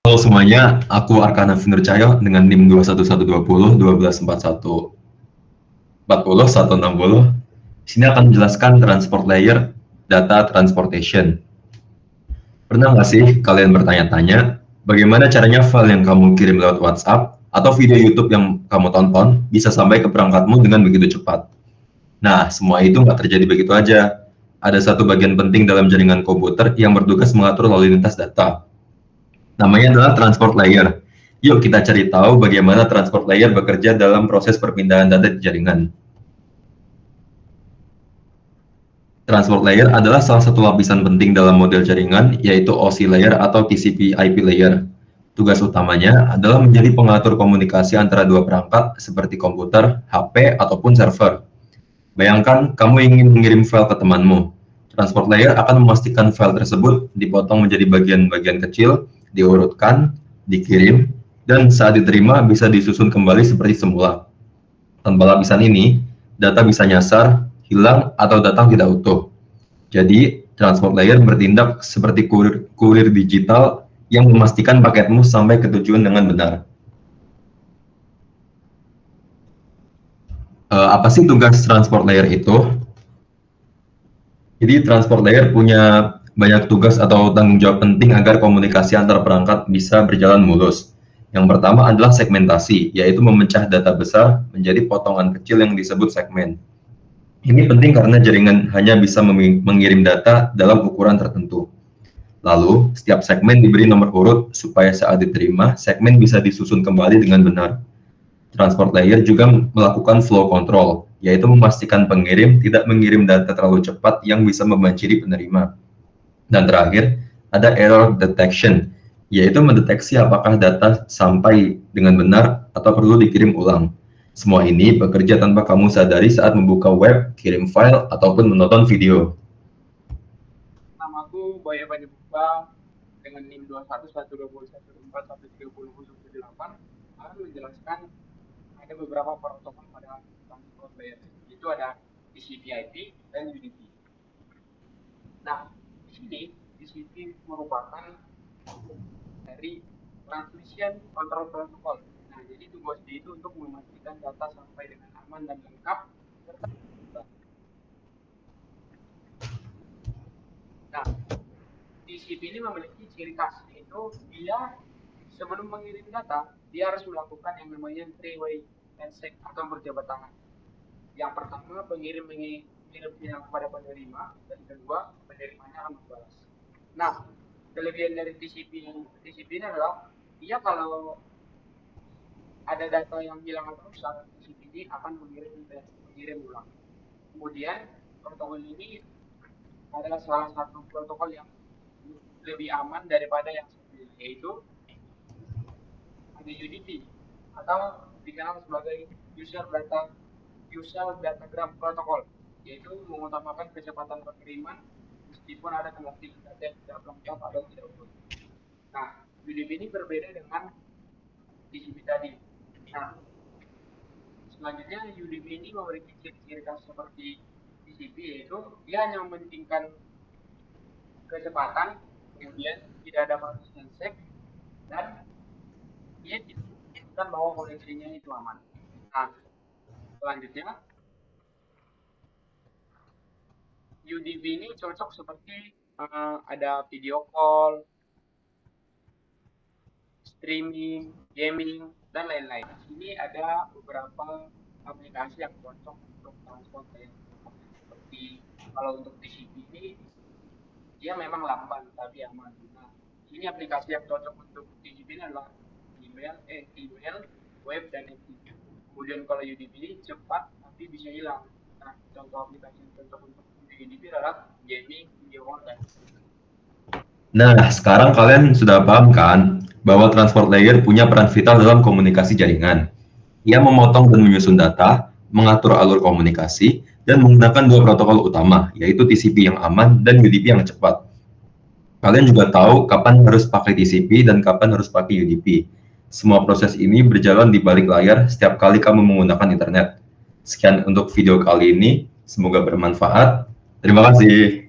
Halo semuanya, aku Arkana Finurcaya dengan NIM 21120 1241 40 160. Di sini akan menjelaskan transport layer data transportation. Pernah nggak sih kalian bertanya-tanya, bagaimana caranya file yang kamu kirim lewat WhatsApp atau video YouTube yang kamu tonton bisa sampai ke perangkatmu dengan begitu cepat? Nah, semua itu nggak terjadi begitu aja. Ada satu bagian penting dalam jaringan komputer yang bertugas mengatur lalu lintas data. Namanya adalah transport layer. Yuk kita cari tahu bagaimana transport layer bekerja dalam proses perpindahan data di jaringan. Transport layer adalah salah satu lapisan penting dalam model jaringan, yaitu OSI layer atau TCP/IP layer. Tugas utamanya adalah menjadi pengatur komunikasi antara dua perangkat seperti komputer, HP, ataupun server. Bayangkan kamu ingin mengirim file ke temanmu. Transport layer akan memastikan file tersebut dipotong menjadi bagian-bagian kecil, diurutkan, dikirim, dan saat diterima bisa disusun kembali seperti semula. Tanpa lapisan ini, data bisa nyasar, hilang, atau datang tidak utuh. Jadi, transport layer bertindak seperti kurir digital yang memastikan paketmu sampai ke tujuan dengan benar. Apa sih tugas transport layer itu? Jadi transport layer punya banyak tugas atau tanggung jawab penting agar komunikasi antar perangkat bisa berjalan mulus. Yang pertama adalah segmentasi, yaitu memecah data besar menjadi potongan kecil yang disebut segmen. Ini penting karena jaringan hanya bisa mengirim data dalam ukuran tertentu. Lalu, setiap segmen diberi nomor urut supaya saat diterima, segmen bisa disusun kembali dengan benar. Transport layer juga melakukan flow control, yaitu memastikan pengirim tidak mengirim data terlalu cepat yang bisa membanjiri penerima. Dan terakhir, ada error detection, yaitu mendeteksi apakah data sampai dengan benar atau perlu dikirim ulang. Semua ini bekerja tanpa kamu sadari saat membuka web, kirim file, ataupun menonton video. Namaku Boy Evan Dibuka dengan NIM 211211413008 akan menjelaskan ada beberapa protokol pada transport layer, yaitu ada TCP/IP dan UDP. Nah, di sini TCP merupakan dari Transmission Control Protocol. Nah, jadi tugas dia itu untuk memastikan data sampai dengan aman dan lengkap. Nah, TCP ini memiliki ciri khas, yaitu dia sebelum mengirim data, dia harus melakukan yang namanya three-way handshake atau berjabat tangan. Yang pertama, pengirim mengirimnya kepada penerima, dan kedua, penerimanya akan membalas. Nah, kelebihan dari TCP ini adalah dia kalau ada data yang hilang atau rusak, TCP ini akan mengirim ulang. Kemudian protokol ini adalah salah satu protokol yang lebih aman daripada yang sebelumnya, yaitu ada UDP atau dikenal sebagai user datagram protocol, yaitu mengutamakan kecepatan pengiriman meskipun ada kemungkinan data yang tidak lengkap atau tidak utuh. Nah, UDP ini berbeda dengan TCP tadi. Nah, selanjutnya UDP ini memiliki ciri-ciri khas seperti TCP, yaitu dia hanya mementingkan kecepatan, kemudian tidak ada proses handshake, dan dia tidak memastikan bahwa koneksinya itu aman. Nah, selanjutnya UDP ini cocok seperti ada video call, streaming, gaming, dan lain-lain. Ini ada beberapa aplikasi yang cocok untuk transport layer. Seperti kalau untuk TCP ini dia memang lamban tapi aman. Nah, ini aplikasi yang cocok untuk TCP ini adalah email, web, dan FTP. Kemudian kalau UDP ini cepat tapi bisa hilang. Nah, contoh aplikasi yang cocok untuk UDP adalah gaming, video call, dan Nah, sekarang kalian sudah paham kan bahwa transport layer punya peran vital dalam komunikasi jaringan. Ia memotong dan menyusun data, mengatur alur komunikasi, dan menggunakan dua protokol utama, yaitu TCP yang aman dan UDP yang cepat. Kalian juga tahu kapan harus pakai TCP dan kapan harus pakai UDP. Semua proses ini berjalan di balik layar setiap kali kamu menggunakan internet. Sekian untuk video kali ini, semoga bermanfaat. Terima kasih.